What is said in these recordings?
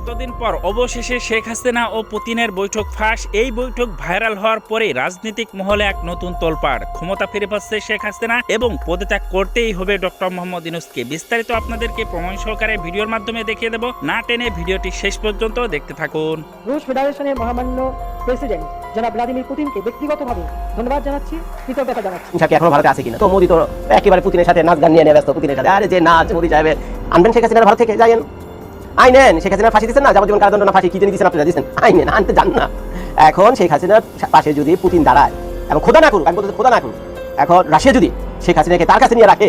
এতদিন পর অবশেষে শেখ হাসিনা ও পুতিনের বৈঠক ফাঁস। এই বৈঠক ভাইরাল হওয়ার পরে রাজনৈতিক মহলে এক নতুন তোলপাড়। ক্ষমতা ফিরে পাচ্ছে শেখ হাসিনা এবং পদত্যাগ করতেই হবে ডক্টর মোহাম্মদ ইউনূসকে। বিস্তারিত আপনাদেরকে প্রমাণ সহকারে ভিডিওর মাধ্যমে দেখিয়ে দেব, না টেনে ভিডিওটি শেষ পর্যন্ত দেখতে থাকুন। রুশ ফেডারেশনের মহামান্য প্রেসিডেন্ট জনাব ভ্লাদিমির পুতিনকে ব্যক্তিগতভাবে ধন্যবাদ জানাচ্ছি, কৃতজ্ঞতা জানাচ্ছি। কি এখনো ভারতে আছে কিনা? তো মোদি তো একেবারে পুতিনের সাথে নাচ গান নিয়ে ব্যস্ত। পুতিনের সাথে আরে যে নাচ মোদি সাহেবের আনবেন শেখ হাসিনার ভারত থেকে যাইয়েন আইনেন। শেখ হাসিনার ফাঁসি দিচ্ছেন না, যাবতীয় কারাদণ্ড না ফাঁসি কি জানি দিচ্ছেন, আপনারা দিচ্ছেন আইনেন, আনতে যান না। এখন শেখ হাসিনার পাশে যদি পুতিন দাঁড়ায় এবং খোদা না করুক, আমি বলতে খোদা না করুক, এখন রাশিয়া যদি শেখ হাসিনাকে তার কাছে নিয়ে রাখে,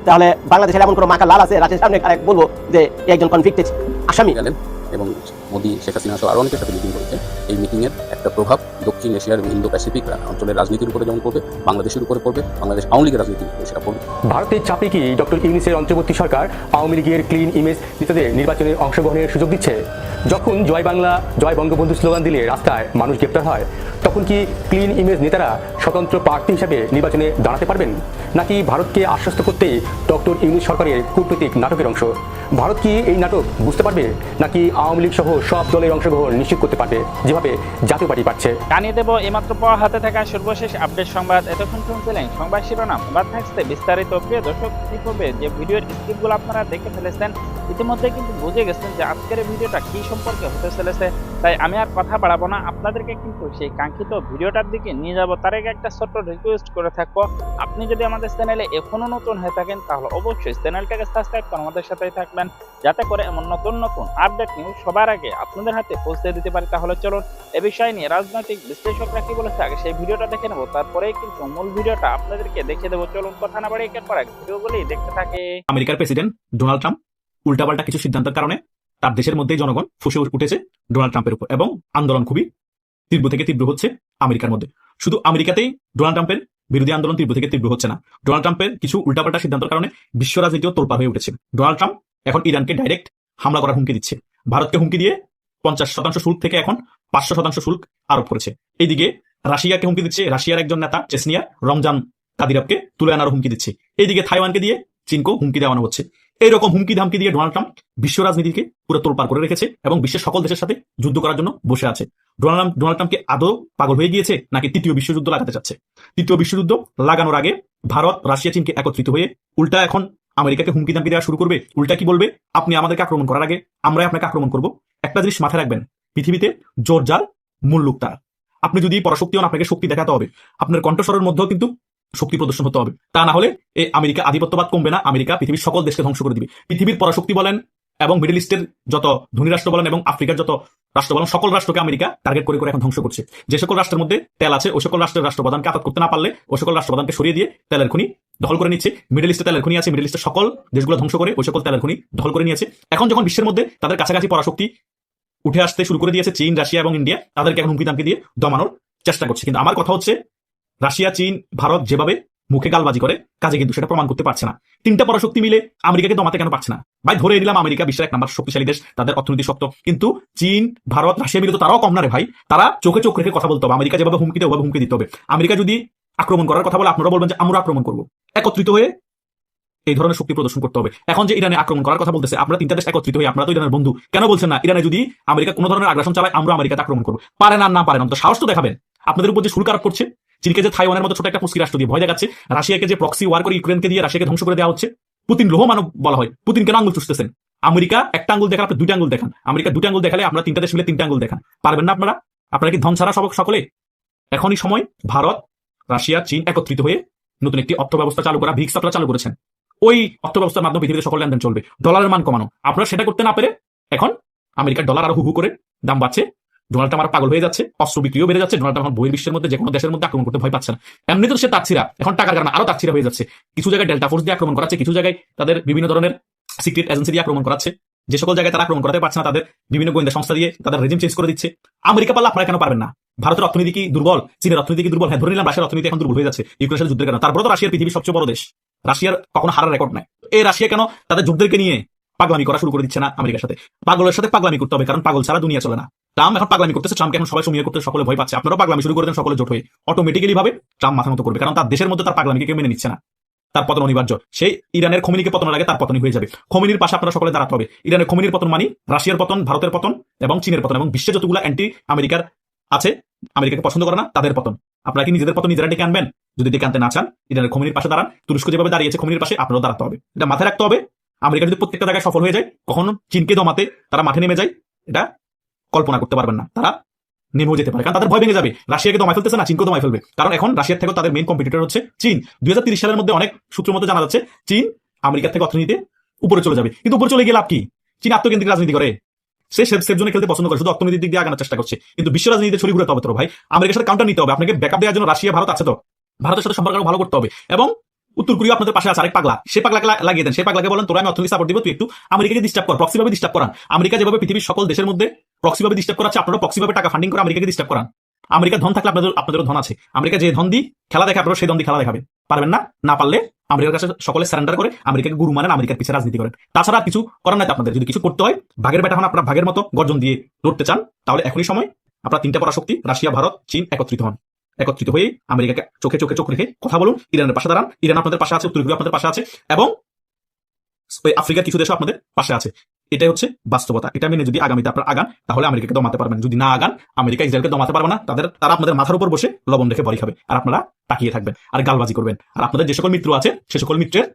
তাহলে বাংলাদেশের এমন কোনো মাকা লাল আছে রাশিয়ার সামনে বলবো যে একজন কনফ্লিক্টেড আসামি গেলেন এবং মোদি শেখ হাসিনা সহ আরও অনেকের সাথে মিটিং করেছে। এই মিটিংয়ের একটা প্রভাব দক্ষিণ এশিয়ার এবং ইন্দো প্যাসিফিক অঞ্চলের রাজনীতির উপরে যেমন পড়বে, বাংলাদেশের উপরে পড়বে, বাংলাদেশ আওয়ামী লীগের রাজনীতির উপরে সেটা পড়বে। ভারতের চাপে কি ডক্টর ইউনূসের অন্তর্বর্তী সরকার আওয়ামী লীগের ক্লিন ইমেজ নেতাদের নির্বাচনে অংশগ্রহণের সুযোগ দিচ্ছে? যখন জয় বাংলা জয় বঙ্গবন্ধু স্লোগান দিলে রাস্তায় মানুষ গ্রেপ্তার হয়, তখন কি ক্লিন ইমেজ নেতারা স্বতন্ত্র প্রার্থী হিসেবে নির্বাচনে দাঁড়াতে পারবেন? নাকি ভারতকে আশ্বস্ত করতে ডক্টর ইউনূস সরকারের কূটনৈতিক নাটকের অংশ? ভারত কি এই নাটক বুঝতে পারবে, নাকি আওয়ামী লীগ সহ সব দলের অংশগ্রহণ নিশ্চিত করতে পারবে যেভাবে জাতীয় পার্টি পাচ্ছে? জানিয়ে দেব এইমাত্র পাওয়া হাতে থাকা সর্বশেষ আপডেট সংবাদ। এতক্ষণ শুনছিলেন সংবাদ শিরোনাম, বাদ থাকছে বিস্তারিত। প্রিয় দর্শক, কি করবে যে ভিডিওর স্ক্রিপ্টগুলো আপনারা দেখে ফেলেছেন, ইতিমধ্যে কিন্তু বুঝে গেছেন যে আজকের ভিডিওটা কি সম্পর্কে হতে চলেছে। তাই আমি আর কথা বাড়াবো না, আপনাদেরকে কিন্তু সেই কাঙ্ক্ষিত ভিডিওটার দিকে নিয়ে যাব। তার আগে একটা ছোট্ট রিকোয়েস্ট করে থাকবো, আপনি যদি আমাদের চ্যানেলে এখনো নতুন হয়ে থাকেন তাহলে অবশ্যই চ্যানেলটাকে সাবস্ক্রাইব করে আমাদের সাথেই থাকবেন, যাতে করে এমন নতুন নতুন আপডেট নিউজ সবার আগে আপনাদের হাতে পৌঁছে দিতে পারি। তাহলে চলুন এ বিষয় নিয়ে রাজনৈতিক বিশ্লেষকরা কি বলেছে আগে সেই ভিডিওটা দেখে নেবো, তারপরেই কিন্তু মূল ভিডিওটা আপনাদেরকে দেখিয়ে দেবো। চলুন কথা না বাড়িয়ে একের পর এক ভিডিওগুলি দেখতে থাকে। আমেরিকার প্রেসিডেন্ট ডোনাল্ড ট্রাম্প উল্টাপাল্টা কিছু সিদ্ধান্তের কারণে তার দেশের মধ্যেই জনগণ ফুঁসে উঠেছে ডোনাল্ড ট্রাম্পের উপর, এবং আন্দোলন খুবই তীব্র থেকে তীব্র হচ্ছে আমেরিকার মধ্যে। শুধু আমেরিকাতেই ডোনাল্ড ট্রাম্পের বিরোধী আন্দোলন তীব্র থেকে তীব্র হচ্ছে না, ডোনাল্ড ট্রাম্পের কিছু উল্টাপাল্টা সিদ্ধান্তের কারণে বিশ্ব রাজনীতিও তোলপাড় হয়ে উঠেছে। ডোনাল্ড ট্রাম্প এখন ইরানকে ডাইরেক্ট হামলা করার হুমকি দিচ্ছে, ভারতকে হুমকি দিয়ে 50% শুল্ক থেকে এখন 500% শুল্ক আরোপ করেছে। এইদিকে রাশিয়াকে হুমকি দিচ্ছে, রাশিয়ার একজন নেতা চেচনিয়া রমজান কাদিরভকে তুলে আনার হুমকি দিচ্ছে। এইদিকে থাইওয়ানকে দিয়ে চীনকেও হুমকি দেওয়ানো হচ্ছে। এইরকম হুমকি ধামকি দিয়ে ডোনাল্ড ট্রাম্প বিশ্ব রাজনীতিকে পুরো তোলপাড় করে রেখেছে এবং বিশ্বের সকল দেশের সাথে যুদ্ধ করার জন্য বসে আছে। ডোনাল্ড ট্রাম্পকে আদৌ পাগল হয়ে গিয়েছে, নাকি তৃতীয় বিশ্বযুদ্ধ লাগাতে চাচ্ছে? তৃতীয় বিশ্বযুদ্ধ লাগানোর আগে ভারত রাশিয়া চীনকে একত্রিত হয়ে উল্টা এখন আমেরিকাকে হুমকি ধামকি দেওয়া শুরু করবে। উল্টা কি বলবে, আপনি আমাদেরকে আক্রমণ করার আগে আমরাই আপনাকে আক্রমণ করব। একটা জিনিস মাথায় রাখবেন, পৃথিবীতে জোর যার মূল লোক তার। আপনি যদি পরাশক্তি হন, আপনাকে শক্তি দেখাতে হবে, আপনার কণ্ঠস্বরের মধ্যেও কিন্তু শক্তি প্রদর্শন হতে হবে। তা না হলে এই আমেরিকা আধিপত্যবাদ কমবে না, আমেরিকা পৃথিবীর সকল দেশকে ধ্বংস করে দিবে। পৃথিবীর পরাশক্তি বলেন এবং মিডল ইস্টের যত ধনী রাষ্ট্র বলেন এবং আফ্রিকার যত রাষ্ট্র বলেন, সকল রাষ্ট্রকে আমেরিকা টার্গেট করে করে এখন ধ্বংস করছে। যে সকল রাষ্ট্রের মধ্যে তেল আছে, ওই সকল রাষ্ট্রের রাষ্ট্রপ্রধানকে আঘাত করতে না পারলে ওই সকল রাষ্ট্রপ্রধানকে সরিয়ে দিয়ে তেলের খনি দখল করে নিচ্ছে। মিডল ইস্টে তেলের খনি আছে, মিডল ইস্টের সকল দেশগুলো ধ্বংস করে ওই সকল তেলের খনি দখল করে নিয়েছে। এখন যখন বিশ্বের মধ্যে তাদের কাছাকাছি পরাশক্তি উঠে আসতে শুরু করে দিয়েছে চীন, রাশিয়া এবং ইন্ডিয়া, তাদেরকে এখন হুমকি দামকি দিয়ে দমানোর চেষ্টা করছে। কিন্তু আমার কথা হচ্ছে, রাশিয়া, চীন, ভারত যেভাবে মুখে গালবাজি করে, কাজে কিন্তু সেটা প্রমাণ করতে পারছে না। তিনটা পরাশক্তি মিলে আমেরিকাকে দমাতে কেন পারছে না? ভাই ধরে নিলাম আমেরিকা বিশ্বের 1 নম্বর শক্তিশালী দেশ, তাদের অর্থনীতি শক্ত, কিন্তু চীন, ভারত, রাশিয়া মিলে তো তারাও কম না রে ভাই। তারা চোখে চোখ রেখে কথা বলতে হবে। আমেরিকা যেভাবে হুমকি দেয় ওভাবে হুমকি দিতে হবে। আমেরিকা যদি আক্রমণ করার কথা বলে, আপনারা বলবেন যে আমরা আক্রমণ করবো। একত্রিত হয়ে এই ধরনের শক্তি প্রদর্শন করতে হবে। এখন যে ইরানে আক্রমণ করার কথা বলতেছে, আপনারা তিনটা দেশ একত্রিত হয়ে, আপনারা তো ইরানের বন্ধু, কেন বলছেন না ইরানে যদি আমেরিকা কোনো ধরনের আগ্রাসন চালায় আমরা আমেরিকাতে আক্রমণ করবো? পারেন আর না পারেন, তো সাহস তো দেখাবেন। আপনাদের উপর যে শুল্ক আরোপ করছে, চীনকে যে থাইওয়ানের মতো ছোট একটা পুষ্কি রাষ্ট্র দিয়ে ভয় দেখাচ্ছে, রাশিয়াকে যে প্রক্সি ওয়ার করে ইউক্রেনকে দিয়ে রাশিয়াকে ধ্বংস করে দেওয়া হচ্ছে, পুতিন লোহ মানব বলা হয়, পুতিন কেন আঙ্গুল চুষতেছেন? আমেরিকা একটা আঙ্গুল দেখান, আপনি 2টা আঙ্গুল দেখান। আমেরিকা 2টা আঙ্গুল দেখালে আমরা 3টা দেশ মিলে 3টা আঙ্গুল দেখান। পারবেন না আপনারা? আপনারা কি ধন ছাড়া সকলে? এখনই সময় ভারত, রাশিয়া, চীন একত্রিত হয়ে নতুন একটি অর্থ ব্যবস্থা চালু করা। ভিক্স আপনারা চালু করেছেন, ওই অর্থ ব্যবস্থার মাধ্যমে পৃথিবীতে সকল লেনদেন চলবে। ডলারের মান কমানো, আপনারা সেটা করতে না পেরে এখন আমেরিকার ডলার আরো হু করে দাম বাড়ছে। ডোনাল্ড ট্রাম্প পাগল হয়ে যাচ্ছে, অস্ত্র বিক্রিও বেড়ে যাচ্ছে। ডোনাল্ড ট্রাম্প এখন বহির্বিশ্বের মধ্যে যে কোনো দেশের মধ্যে আক্রমণ করতে ভয় পাচ্ছে না। এমনি তো সে তাচ্ছিরা, এখন টাকার কারণে আরো তাচ্ছিরা হয়ে যাচ্ছে। কিছু জায়গায় ডেল্টা ফোর্স দিয়ে আক্রমণ করাচ্ছে, কিছু জায়গায় তাদের বিভিন্ন ধরনের সিক্রেট এজেন্সি দিয়ে আক্রমণ করাচ্ছে। যে সকল জায়গায় তারা আক্রমণ করাতে পারছে না, তাদের বিভিন্ন গোয়েন্দা সংস্থা দিয়ে তাদের রেজিম চেঞ্জ করে দিচ্ছে। আমেরিকা পারলে আপনারা কেন পারবেন না? ভারতের অর্থনীতি কি দুর্বল? চীনের অর্থনীতি কি দুর্বল? হ্যাঁ, ধরে নিলাম রাশিয়ার অর্থনীতি এখন দুর্বল হয়ে যাচ্ছে ইউক্রেনের সাথে যুদ্ধের কারণে। তারপরে তো রাশিয়ার পৃথিবীর সবচেয়ে বড় দেশ, রাশিয়ার কখনো হারার রেকর্ড নাই। এই রাশিয়া কেন তাদের যুদ্ধকে নিয়ে পাগলামি করা শুরু করে দিচ্ছে না আমেরিকার সাথে? পাগলের সাথে পাগলামি করতে হবে, কারণ পাগল ছাড়া দুনিয়া চলে না। ট্রাম্প এখন পাগলামি করতেছে, ট্রাম্পকে এখন সবাই সমীহ করতে সকলে ভয় পাচ্ছে। আপনারাও পাগলামি শুরু করে দেন, সকলে জোট হয়ে অটোমেটিক্যালি ভাবে ট্রাম্প মাথা মতো করবে, কারণ তার দেশের মধ্যে তার পাগলামিকে কেউ মেনে নিচ্ছে না। তার পতন অনিবার্য। সেই ইরানের খোমেনিকে পতনের আগে তার পতনই হয়ে যাবে। খোমেনির পাশে আপনারা সকলে দাঁড়াতে হবে। ইরানের খোমেনির পতন মানে রাশিয়ার পতন, ভারতের পতন এবং চীনের পতন এবং বিশ্বে যতগুলো অ্যান্টি আমেরিকার আছে, আমেরিকাকে পছন্দ করে না, তাদের পতন। আপনারা কি নিজেদের পতন নিজেরা ডেকে আনবেন? যদি ডেকে আনতে না চান, ইরানের খোমেনির পাশে দাঁড়ান। তুরস্ক যেভাবে দাঁড়িয়েছে খোমেনির পাশে, আপনারাও দাঁড়াতে হবে। এটা মাথায় রাখতে হবে। আমেরিকা যদি প্রত্যেকটা জায়গায় সফল হয়ে যায়, কখনো চীনকে দমাতে তারা মাঠে নেমে যায়, এটা কল্পনা করতে পারবেন না। তারা নেমেও যেতে পারে, কারণ তাদের ভয় ভেঙে যাবে। রাশিয়াকে দমাই ফেলতেছে না, চীনকে দমাই ফেলবে। কারণ এখন রাশিয়ার থেকেও তাদের মেইন কম্পিটিটর হচ্ছে চীন। 2030 সালের মধ্যে অনেক সূত্র মতো জানা যাচ্ছে চীন আমেরিকার থেকে অর্থনীতিতে উপরে চলে যাবে। কিন্তু উপরে চলে গিয়ে লাভ কি? চীন আত্মকেন্দ্রিক রাজনীতি করে, সে সেফ জোনে খেলতে পছন্দ করে, শুধু অর্থনীতির দিক দিয়ে আগানোর চেষ্টা করছে। কিন্তু বিশ্ব রাজনীতিতে ছড়ি ঘুরাতে হবে তো ভাই। আমেরিকার সাথে কাউন্টার নিতে হবে। আপনাকে ব্যাকআপ দেওয়ার জন্য রাশিয়া, ভারত আছে তো, ভারতের সাথে সম্পর্ক ভালো করতে হবে। এবং উত্তর কোরিয়া আপনাদের পাশে আছে আরেক পাগলা, সে পাগলাকে লাগিয়ে দেন। সেই পাগলাকে বলেন তোরা আমি অর্থনীতি সাপোর্ট দিব, তুই একটু আমেরিকাকে ডিস্টার্ব কর, প্রক্সি ভাবে ডিস্টার্ব করান। আমেরিকা যেভাবে পৃথিবীর সকল দেশের মধ্যে প্রক্সি ভাবে ডিস্টার্ব করাচ্ছে, আপনারা প্রক্সি ভাবে টাকা ফান্ডিং করে আমেরিকাকে ডিস্টার্ব করান। আমেরিকার ধন থাকলে আপনাদেরও ধন আছে। আমেরিকা যে ধন দিয়ে খেলা দেখে, আপনারা সেই ধন দিয়ে খেলা দেখাবে পারবেন না। না পারলে আমেরিকার কাছে সকলে সারেন্ডার করে আমেরিকাকে গুরু মানেন, আমেরিকার পিছিয়ে রাজনীতি করেন। তাছাড়া কিছু করার নাই আপনাদের। যদি কিছু করতে হয়, ভাগের বেটা হন, আপনারা ভাগের মতো গর্জন দিয়ে লড়তে চান, তাহলে এখনই সময়। আপনারা তিনটা পরাশক্তি রাশিয়া, ভারত, চীন একত্রিত হন। একত্রিত হয়ে আমেরিকাকে চোখে চোখে চোখ রেখে কথা বলুন। ইরানের পাশে দাঁড়ান। ইরান আপনাদের পাশে আছে, উত্তর কোরিয়া আপনাদের পাশে আছে এবং আফ্রিকার কিছু দেশও আপনাদের পাশে আছে। এটাই হচ্ছে বাস্তবতা। এটা মেনে যদি আগামীতে আপনারা আগান, তাহলে আমেরিকাকে দমাতে পারবেন। যদি না আগান, আমেরিকা ইসরায়েলকে দমাতে পারবে না। তারা আপনাদের মাথার উপর বসে লবণ রেখে বড়ি খাবে, আর আপনারা তাকিয়ে থাকবেন আর গালবাজি করবেন। আর আপনাদের যে সকল মিত্র আছে, সে সকল মিত্রের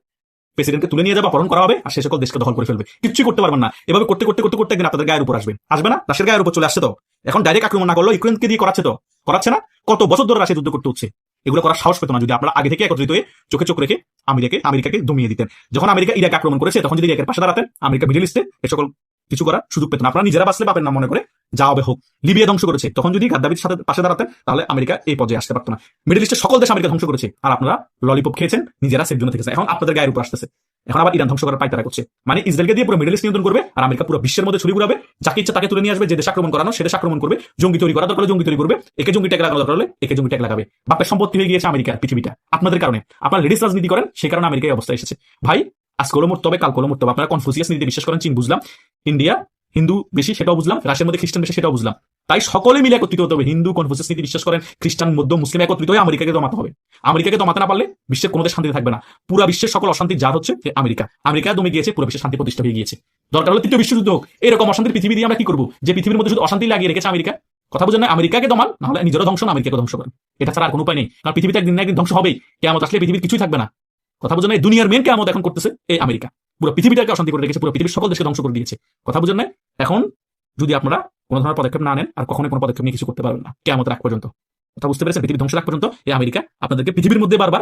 প্রেসিডেন্টকে তুলে নিয়ে যাবে, অপহরণ করা হবে, আর সে সকল দেশকে দখল করে ফেলবে। কিছুই করতে পারবেন না। এভাবে করতে করতে করতে করতে একদিন আপনাদের গায়ের উপর আসবে না? রাশিয়ার গায়ের উপর চলে আসছে তো। এখন ডাইরেক্ট আক্রমণ না করলেও ইউক্রেনকে দিয়ে করাচ্ছে না? কত বছর ধরে রাশিয়া যুদ্ধ করতে হচ্ছে। এগুলো করার সাহস পেত না যদি আপনারা আগে থেকে একত্রিত হয়ে চোখে চোখ রেখে আমেরিকাকে দমিয়ে দিতেন। যখন আমেরিকা ইরাক আক্রমণ করেছে, তখন যদি ইরাকের পাশে দাঁড়াতেন, আমেরিকা মিডল ইস্টে এ সকল কিছু করার সুযোগ পেতেন। আপনারা নিজেরা বাঁচলে পাবেন না মনে করে যা হবে হোক। লিবিয়া ধ্বংস করেছে, তখন যদি গাদ্দাফির সাথে পাশে দাঁড়াতেন, তাহলে আমেরিকা এই পর্যায়ে আসতে পারতো না। মিডল ইস্টের সকল দেশ আমেরিকা ধ্বংস করেছে, আর আপনারা ললিপপ খেয়েছেন, নিজেরা সেফ জোনে থেকেছেন। এখন আপনাদের গায়ের উপর আসতেছে। এখন আবার ইরান ধ্বংস করার পায়তারা করছে। মানে ইসরায়েলকে দিয়ে পুরো মিডল ইস্ট নিয়ন্ত্রণ করবে, আর আমেরিকা পুরো বিশ্বের মধ্যে ছড়িয়ে ঘুরাবে। যাকে ইচ্ছা তাকে তুলে নিয়ে আসবে, যে দেশ আক্রমণ করানো সে দেশ আক্রমণ করবে। জঙ্গি তৈরি করা দরকার জঙ্গি তৈরি করবে। একে জঙ্গি ট্যাগ লাগানো দরকার হলে একে জঙ্গি ট্যাগ লাগাবে। বাপের সম্পত্তি হয়ে গিয়েছে আমেরিকার পৃথিবীটা আপনাদের কারণে। আপনারা লেডিস রাজনীতি করেন, সেই কারণে আমেরিকা এই অবস্থা এসেছে। ভাই আজকে হলো মরতে হবে, কাল হলো মরতে হবে। আপনারা কনফুসিয়াস নীতিতে বিশ্বাস করেন, চীন বুঝলাম, ইন্ডিয়া হিন্দু বেশি সেটাও বুঝলাম, রাশিয়ার মধ্যে খ্রিস্টান বেশি সেটাও বুঝলাম। তাই সকলে মিলে একত্রিত হতে হবে। হিন্দু কনফুসিয়াস নীতি বিশ্বাস করেন, খ্রিস্টান, মধ্য মুসলিম একত্রিত হয়ে আমেরিকাকে দমাতে হবে। আমেরিকাকে দমাতে না পারলে বিশ্বের কোনো দেশ শান্তিতে থাকবে না। পুরো বিশ্বের সকল অশান্তির জার হচ্ছে আমেরিকা দমে গিয়েছে, পুরো বিশ্বের শান্তি প্রতিষ্ঠা হয়ে গিয়েছে। দরকার হলে তৃতীয় বিশ্বযুদ্ধ হোক। এরকম অশান্তির পৃথিবী দিয়ে আমরা কি করবো, যে পৃথিবীর মধ্যে শুধু অশান্তি লাগিয়ে রেখেছে আমেরিকা? কথা বুঝেন না? আমেরিকাকে দমান, না হলে নিজেরা ধ্বংস, না আমেরিকাকে ধ্বংস করেন। এটা ছাড়া আর কোনো উপায় নেই। কারণ পৃথিবীতে একদিন না একদিন ধ্বংস হবেই। কিয়ামত আসলে পৃথিবীর কিছুই থাকবে না। কথা বুঝেন না? দুনিয়ার মেন কিয়ামত এখন করতেছে এই আমেরিকা। পুরো পৃথিবীটাকে অশান্তি করে রেখেছে, পুরো পৃথিবীর সকল দেশকে ধ্বংস করে দিয়েছে। কথা বুঝেন না? এখন যদি আপনারা কোনো ধরনের পদক্ষেপ না নেন, আর কখনো কোনো পদক্ষেপ নিয়ে কিছু করতে পারবেন না কিয়ামতের আগ পর্যন্ত। কথা বুঝতে পেরেছেন? পৃথিবী ধ্বংসের আগ পর্যন্ত এই আমেরিকা আপনাদেরকে পৃথিবীর মধ্যে বারবার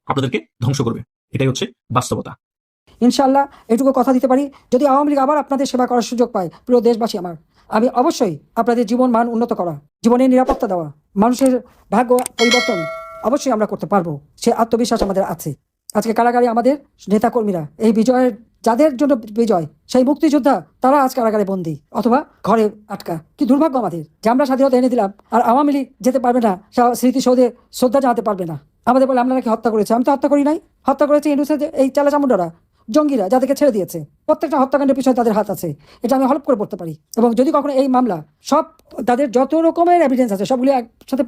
আপনাদেরকে ধ্বংস করবে। এটাই হচ্ছে বাস্তবতা। ইনশাআল্লাহ এটুকু কথা দিতে পারি, যদি আওয়ামী লীগ আবার আপনাদের সেবা করার সুযোগ পায়, প্রিয় দেশবাসী আমার, আমি অবশ্যই আপনাদের জীবন মান উন্নত করা, জীবনের নিরাপত্তা দেওয়া, মানুষের ভাগ্য পরিবর্তন অবশ্যই আমরা করতে পারবো। সে আত্মবিশ্বাস আমাদের আছে। আজকে কারাগারে আমাদের নেতাকর্মীরা, এই বিজয়ের যাদের জন্য বিজয়, সেই মুক্তিযোদ্ধা, তারা আজ কারাগারে বন্দী অথবা ঘরে আটকা। কি দুর্ভাগ্য আমাদের যে আমরা স্বাধীনতা এনে দিলাম, আর আওয়ামী লীগ যেতে পারবে না, স্মৃতিসৌধে শ্রদ্ধা জানাতে পারবে না। আমাদের বলে আমরা নাকি হত্যা করেছি। আমি তো হত্যা করি নাই। হত্যা করেছে ইউনুসের এই চালা চামুন্ডারা, জঙ্গিরা, যাদেরকে ছেড়ে দিয়েছে। প্রত্যেকটা হত্যাকাণ্ডের পিছনে তাদের হাত আছে, এটা আমি হলপ করে পড়তে পারি। এবং যদি কখনো এই মামলা সব তাদের যত রকমের এভিডেন্স আছে সবগুলি একসাথে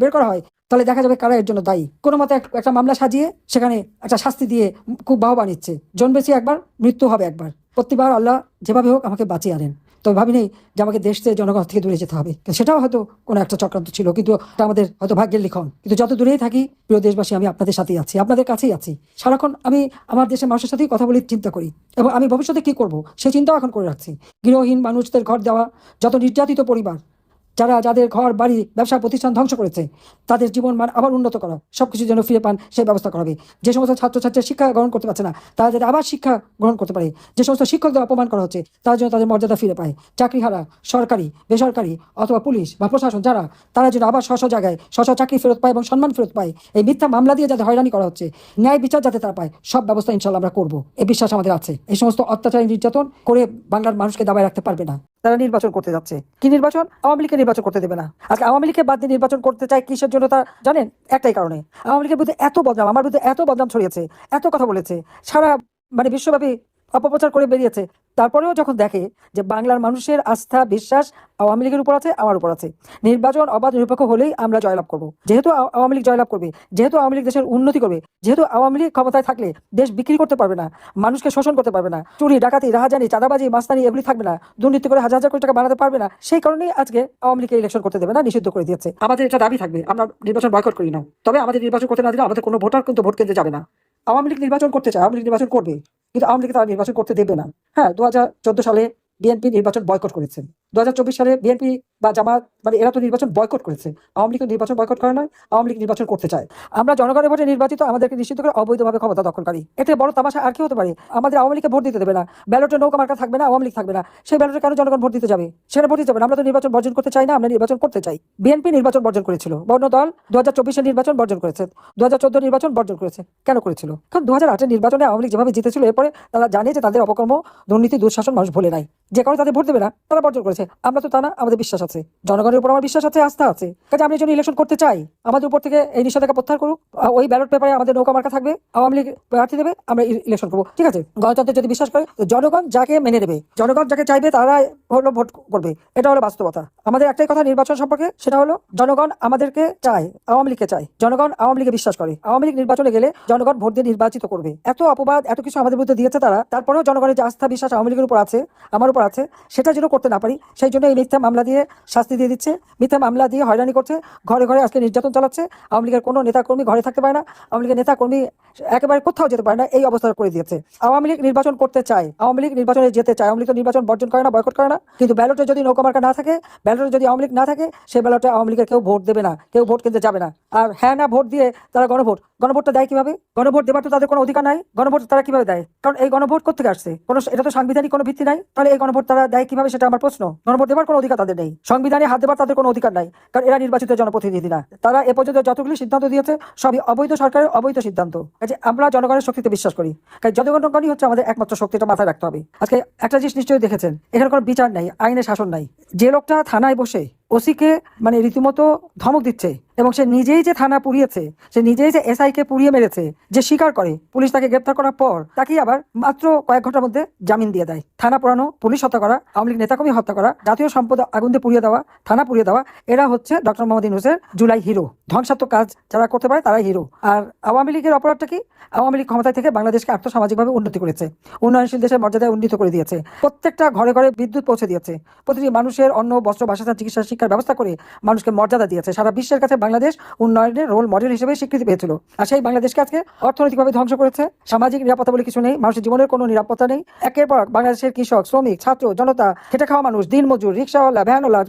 বের করা হয়, তাহলে দেখা যাবে কারা এর জন্য দায়ী। কোনো মতে একটা মামলা সাজিয়ে সেখানে একটা শাস্তি দিয়ে খুব বাহবা নিচ্ছে। জন্মেছি একবার, মৃত্যু হবে একবার। প্রতিবার আল্লাহ যেভাবে হোক আমাকে বাঁচিয়ে আনেন। তো ভাবি নেই যে আমাকে দেশ থেকে জনগণ থেকে দূরে যেতে হবে, সেটাও হয়তো কোনো একটা চক্রান্ত ছিল, কিন্তু এটা আমাদের হয়তো ভাগ্যের লিখন। কিন্তু যত দূরেই থাকি, প্রিয় দেশবাসী, আমি আপনাদের সাথেই আছি, আপনাদের কাছেই আছি। সারাক্ষণ আমি আমার দেশের মানুষের সাথেই কথা বলি, চিন্তা করি, এবং আমি ভবিষ্যতে কি করব সেই চিন্তাও এখন করে রাখছি। গৃহহীন মানুষদের ঘর দেওয়া, যত নির্যাতিত পরিবার, যাদের ঘর বাড়ি ব্যবসা প্রতিষ্ঠান ধ্বংস করেছে, তাদের জীবন মান আবার উন্নত করা, সবকিছু যেন ফিরে পান সেই ব্যবস্থা করা হবে। যে সমস্ত ছাত্রছাত্রীরা শিক্ষা গ্রহণ করতে পারছে না, তারা যাতে আবার শিক্ষা গ্রহণ করতে পারে। যে সমস্ত শিক্ষকদের অপমান করা হচ্ছে, তার জন্য তাদের মর্যাদা ফিরে পায়। চাকরিহারা, সরকারি, বেসরকারি অথবা পুলিশ বা প্রশাসন তারা যেন আবার স্ব জায়গায় চাকরি ফেরত পায় এবং সম্মান ফেরত পায়। এই মিথ্যা মামলা দিয়ে যাতে হয়রানি করা হচ্ছে, ন্যায় বিচার যাতে তারা পায়, সব ব্যবস্থা ইনশাল্লাহ আমরা করবো। এই বিশ্বাস আমাদের আছে। এই সমস্ত অত্যাচারী নির্যাতন করে বাংলার মানুষকে দাবায় রাখতে পারবে না। তারা নির্বাচন করতে যাচ্ছে। কি নির্বাচন? আওয়ামী লীগকে নির্বাচন করতে দেবে না। আজকে আওয়ামী লীগকে বাদ দিয়ে নির্বাচন করতে চায় কিসের জন্য তা জানেন? একটাই কারণে, আওয়ামী লীগের বিরুদ্ধে এত বদনাম, আমার বিরুদ্ধে এত বদনাম ছড়িয়েছে, এত কথা বলেছে, সারা বিশ্বব্যাপী অপপ্রচার করে বেরিয়েছে। তারপরেও যখন দেখে যে বাংলার মানুষের আস্থা বিশ্বাস আওয়ামী লীগের উপর আছে, আমার উপর আছে, নির্বাচন অবাধ নিরপেক্ষ হলেই আমরা জয়লাভ করব। যেহেতু আওয়ামী লীগ জয়লাভ করবে, যেহেতু আওয়ামী লীগ দেশের উন্নতি করবে, যেহেতু আওয়ামী লীগ ক্ষমতায় থাকলে দেশ বিক্রি করতে পারবে না, মানুষকে শোষণ করতে পারবে না, চুরি ডাকাতি রাহাজানি চাঁদাবাজি মাস্তানি এগুলি থাকবে না, দুর্নীতি করে হাজার হাজার কোটি টাকা বানাতে পারবে না, সেই কারণেই আজকে আওয়ামী লীগকে ইলেকশন করতে দেবে না, নিষিদ্ধ করে দিয়েছে। আমাদের এটা দাবি থাকবে, আমরা নির্বাচন বয়কট করি না, তবে আমাদের নির্বাচন করতে না দিলে আমাদের কোনো ভোটার কিন্তু ভোট কেন্দ্রে যাবে না। আওয়ামী লীগ নির্বাচন করতে চায়, আওয়ামী লীগ নির্বাচন করবে, কিন্তু আওয়ামী লীগ তারা নির্বাচন করতে দেবে না। হ্যাঁ, 2014 সালে বিএনপি নির্বাচন বয়কট করেছে, 2024 সালে বিএনপি বা জামাত মানে এরা তো নির্বাচন বয়কট করেছে। আওয়ামী লীগ নির্বাচন বয়কট করে নয়, আওয়ামী লীগ নির্বাচন করতে চায়। আমরা জনগণের ভোটে নির্বাচিত, আমাদেরকে নিশ্চিত করে অবৈধভাবে ক্ষমতা দখলকারী, এতে বড় তামাশা আর কি হতে পারে? আমাদের আওয়ামী লীগকে ভোট দিতে দেবে না, ব্যালটে নৌকা মার্কা থাকবে না, আওয়ামী লীগ থাকবে না, সেই ব্যালটে কেন জনগণ ভোট দিতে যাবে? সেখানে ভোট দিতে যাবে না। আমরা তো নির্বাচন বর্জন করতে চাই না, আমরা নির্বাচন করতে চাই। বিএনপি নির্বাচন বর্জন করেছিল, বর্ণ দল 2024 নির্বাচন বর্জন করেছে, 2014 নির্বাচন বর্জন করেছে। কেন করেছিল? কারণ 2008 নির্বাচনে আওয়ামী লীগ যেভাবে জিতেছিল, এরপরে তারা জানে যে তাদের অপকর্ম দুর্নীতি দুঃশাসন মানুষ ভুলে নাই, যে কারণে তাদের ভোট দেবে না, তারা বর্জন করেছে। আমরা তো তা না, আমাদের বিশ্বাস আছে, জনগণের উপর আমার বিশ্বাস আছে, আস্থা আছে। কাজে আমরা এই জন্য ইলেকশন করতে চাই। আমাদের উপর থেকে এই নিষেধাজ্ঞা প্রত্যাহার করুক, ওই ব্যালট পেপারে আমাদের নৌকা মার্কা থাকবে, আওয়ামী লীগ প্রার্থী দেবে, আমরা ইলেকশন করবো। ঠিক আছে, গণতন্ত্রে যদি বিশ্বাস করে তো জনগণ যাকে মেনে নেবে, জনগণ যাকে চাইবে তারা হলো ভোট করবে। এটা হলো বাস্তবতা। আমাদের একটাই কথা নির্বাচন সম্পর্কে, সেটা হলো জনগণ আমাদেরকে চায়, আওয়ামী লীগকে চায়, জনগণ আওয়ামী লীগে বিশ্বাস করে। আওয়ামী লীগ নির্বাচনে গেলে জনগণ ভোট দিয়ে নির্বাচিত করবে। এত অপবাদ এত কিছু আমাদের বিরুদ্ধে দিয়েছে তারা, তারপরেও জনগণের যে আস্থা বিশ্বাস আওয়ামী লীগের উপর আছে, আমার উপর আছে, সেটা যেন করতে না পারি, সেই জন্য এই মিথ্যা মামলা দিয়ে শাস্তি দিয়ে দিচ্ছে, মিথ্যা মামলা দিয়ে হয়রানি করছে, ঘরে ঘরে আজকে নির্যাতন চালাচ্ছে। আওয়ামী লীগের কোনো নেতাকর্মী ঘরে থাকতে পারে না, আওয়ামী লীগের নেতাকর্মী একেবারে কোথাও যেতে পারে না, এই অবস্থা করে দিয়েছে। আওয়ামী লীগ নির্বাচন করতে চায়, আওয়ামী লীগ নির্বাচনে যেতে চায়, আওয়ামী লীগ তো নির্বাচন বর্জন করে না, বয়কট করে না, কিন্তু ব্যালটে যদি নৌকা মার্কা না থাকে, ব্যালটে যদি আওয়ামী লীগ না থাকে, সেই ব্যালটে আওয়ামী লীগের কেউ ভোট দেবে না, কেউ ভোট কেন্দ্রে যাবে না। আর হ্যাঁ না ভোট দিয়ে তারা গণভোটটা দেয় কিভাবে? গণভোট দেবার তো তাদের কোনো অধিকার নাই। গণভোট তারা কিভাবে দেয়? কারণ এই গণভোট কোথেকে আসছে? এটা তো সাংবিধানিক কোনো ভিত্তি নাই। তাহলে এই গণভোট তারা দেয় কিভাবে, সেটা আমার প্রশ্ন। গণভোট দেবার কোনো অধিকার তাদের নেই, সংবিধানে হাত দেবার তাদের কোনো অধিকার নাই, কারণ এরা নির্বাচিত জনপ্রতিনিধি না। তারা এ পর্যন্ত যতগুলি সিদ্ধান্ত দিয়েছে সবই অবৈধ সরকারের অবৈধ সিদ্ধান্ত। কাজে আমরা জনগণের শক্তিতে বিশ্বাস করি, কারণ জনগণই হচ্ছে আমাদের একমাত্র শক্তি, এটা মাথায় রাখতে হবে। আজকে একটা জিনিস নিশ্চয়ই দেখেছেন, এখানে কোনো বিচার নাই, আইনের শাসন নাই। যে লোকটা থানায় বসে ওসিকে মানে রীতিমতো ধমক দিচ্ছে, এবং সে নিজেই যে থানা পুড়িয়েছে, সে নিজেই যে এসআই কে পুড়িয়ে মেরেছে, যে স্বীকার করে, পুলিশ তাকে গ্রেপ্তার করার পর তাকে আবার মাত্র কয়েক ঘন্টার মধ্যে জামিন দিয়ে দেয়। থানা পোড়ানো, পুলিশ হত্যা করা, আওয়ামী লীগ নেতাকর্মী হত্যা করা, জাতীয় সম্পদ আগুন দিয়ে পুড়িয়ে দেওয়া, থানা পুড়িয়ে দেওয়া, এরা হচ্ছে ডক্টর মোহাম্মদ ইউনূসের জুলাই হিরো। ধ্বংসাত্মক কাজ যারা করতে পারে তারাই হিরো। আর আওয়ামী লীগের অপরাধটা কি? আওয়ামী লীগ ক্ষমতায় থেকে বাংলাদেশকে আর্থসামাজিকভাবে উন্নতি করেছে, উন্নয়নশীল দেশের মর্যাদায় উন্নীত করে দিয়েছে, প্রত্যেকটা ঘরে ঘরে বিদ্যুৎ পৌঁছে দিয়েছে, প্রতিটি মানুষের অন্ন বস্ত্র বাসস্থান চিকিৎসা শিক্ষার ব্যবস্থা করে মানুষকে মর্যাদা দিয়েছে। সারা বিশ্বের কাছে বাংলাদেশ উন্নয়নের রোল মডেল হিসেবে স্বীকৃতি পেয়েছিল। আর সেই বাংলাদেশকে আজকে অর্থনৈতিকভাবে ধ্বংস করেছে। সামাজিক নিরাপত্তা বলে কিছু নেই, মানুষের জীবনের কোনো নিরাপত্তা নেই। একের পর বাংলাদেশের কৃষক, শ্রমিক, ছাত্র, জনতা, খেটে খাওয়া মানুষ, দিনমজুর, রিক্সাওয়ালা, ভ্যানওয়ালা,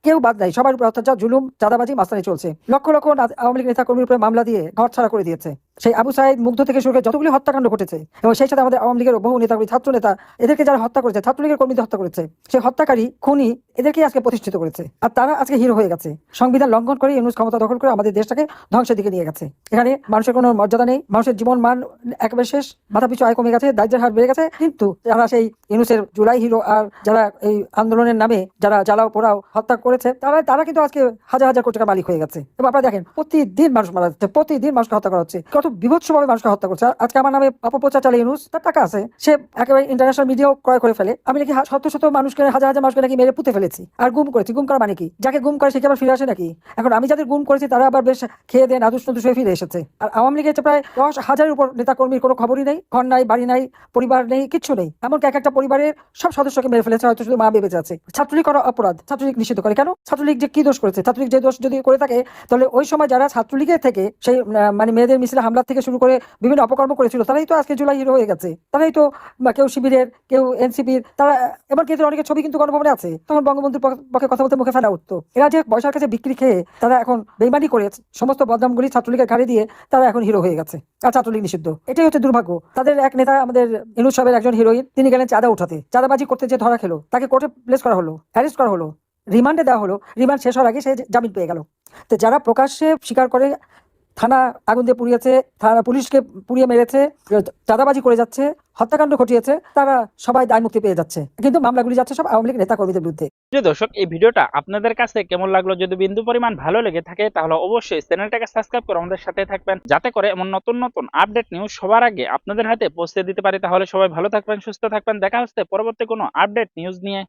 কেউ বাদ নাই। সবার উপর অত্যাচার, জুলুম, চাঁদাবাজি, মাস্তানি চলছে। লক্ষ লক্ষ আওয়ামী লীগ নেতাকর্মীর উপরে মামলা দিয়ে ঘর ছাড়া করে দিয়েছে। সেই আবু সাইদ মুগ্ধ থেকে শুরু করে যতগুলি হত্যাকাণ্ড ঘটেছে, এবং সেই সাথে আমাদের আওয়ামী লীগের বহু নেতাকর্মী, ছাত্র নেতা, এদেরকে যারা হত্যা করেছে, ছাত্রলীগের কর্মীদের হত্যা করেছে, সেই হত্যাকারী খুনি এদেরকে আজকে প্রতিষ্ঠিত করেছে। আর তারা আজকে হিরো হয়ে গেছে। সংবিধান লঙ্ঘন করে ইউনূস ক্ষমতা দখল করে আমাদের দেশটাকে ধ্বংসের দিকে নিয়ে গেছে। এখানে মানুষের কোনো মর্যাদা নেই, মানুষের জীবন মান একেবারে শেষ, মাথাপিছু আয় কমে গেছে, দারিদ্র্যের হার বেড়ে গেছে। কিন্তু যারা সেই ইউনূসের জুলাই হিরো আর যারা এই আন্দোলনের নামে যারা জ্বালাও পোড়াও হত্যা করেছে, তারা কিন্তু আজকে হাজার হাজার কোটি টাকার মালিক হয়ে গেছে। এবং আপনারা দেখেন প্রতিদিন মানুষ মারা যাচ্ছে, প্রতিদিন মানুষকে হত্যা করা হচ্ছে, কত বিভৎসভাবে মানুষকে হত্যা করছে। আজকে আমার নামে অপপ্রচার চালে ইউনূস, তার টাকা আছে, সে একেবারে ইন্টারন্যাশনাল মিডিয়াও ক্রয় করে ফেলে। আমি নাকি শত শত মানুষকে, হাজার হাজার মানুষকে নাকি মেরে পুঁতে ফেলেছি আর গুম করেছি। গুম করা মানে কি? যাকে গুম করে সে কি আবার ফিরে আসে নাকি? এখন আমি যাদের গুম করেছি তারা আবার বেশ খেয়ে দিয়ে নাদুস নদুস হয়ে ফিরে এসেছে। আর আওয়ামী লীগের প্রায় 10,000-এর উপর নেতাকর্মীর কোনো খবরই নেই, ঘর নাই, বাড়ি নাই, পরিবার নেই, কিচ্ছু নেই। এমনকি এক একটা পরিবারের সব সদস্যকে মেরে ফেলেছে, হয়তো শুধু মা বেঁচে আছে। ছাত্রলীগ করা অপরাধ, ছাত্রলীগ নিষিদ্ধ করে কেন? ছাত্রলীগ যে কি দোষ করেছে? ছাত্রলীগ যে দোষ যদি করে থাকে, তাহলে ওই সময় যারা ছাত্রলীগের থেকে সেই মানে মেয়েদের মিছিলে হামলা থেকে শুরু করে বিভিন্ন অপকর্ম করেছিল, তারাই তো আজকে জুলাই হিরো হয়ে গেছে। তারাই তো কেউ শিবিরের, কেউ এনসিপির, তারা এমনকি এদের অনেকের ছবি কিন্তু গণভবনে আছে। তখন বঙ্গবন্ধুর পক্ষে কথা বলতে মুখে ফেলা উঠতো। এরা যে পয়সার কাছে বিক্রি খেয়ে তারা এখন বেইমানি করে সমস্ত বদনামগুলি ছাত্রলীগের ঘাড়ে দিয়ে তারা এখন হিরো হয়ে গেছে, আর ছাত্রলীগ নিষিদ্ধ। এটাই হচ্ছে দুর্ভাগ্য। তাদের এক নেতা, আমাদের ইউনূস সাহেবের একজন হিরোইন, তিনি গেলেন চাঁদা উঠাতে, চাঁদাবাজি করতে যে ধরা খেলো, তাকে কোর্টে প্লেস করা হলো, অ্যারেস্ট করা হলো, রিমান্ডে দেওয়া হলো। রিমান্ড শেষ হওয়ার আগে সে জামিন পেয়ে গেল। তো যারা প্রকাশ্যে স্বীকার করে থানা আগুন দিয়ে পুড়িয়েছে, থানা পুলিশকে পুড়িয়ে মেরেছে, চাঁদাবাজি করে যাচ্ছে, হত্যাকাণ্ড ঘটিয়েছে, তারা সবাই দায় মুক্তি পেয়ে যাচ্ছে, কিন্তু মামলাগুলি যাচ্ছে সব আওয়ামী লীগ নেতা কর্মীদের বিরুদ্ধে। প্রিয় দর্শক, এই ভিডিওটা আপনাদের কাছে কেমন লাগলো? যদি বিন্দু পরিমাণ ভালো লেগে থাকে তাহলে অবশ্যই চ্যানেলটাকে সাবস্ক্রাইব করে আমাদের সাথে থাকবেন, যাতে করে এমন নতুন নতুন আপডেট নিউজ সবার আগে আপনাদের হাতে পৌঁছে দিতে পারি। তাহলে সবাই ভালো থাকবেন, সুস্থ থাকবেন। দেখা হচ্ছে পরবর্তী কোনো আপডেট নিউজ নিয়ে।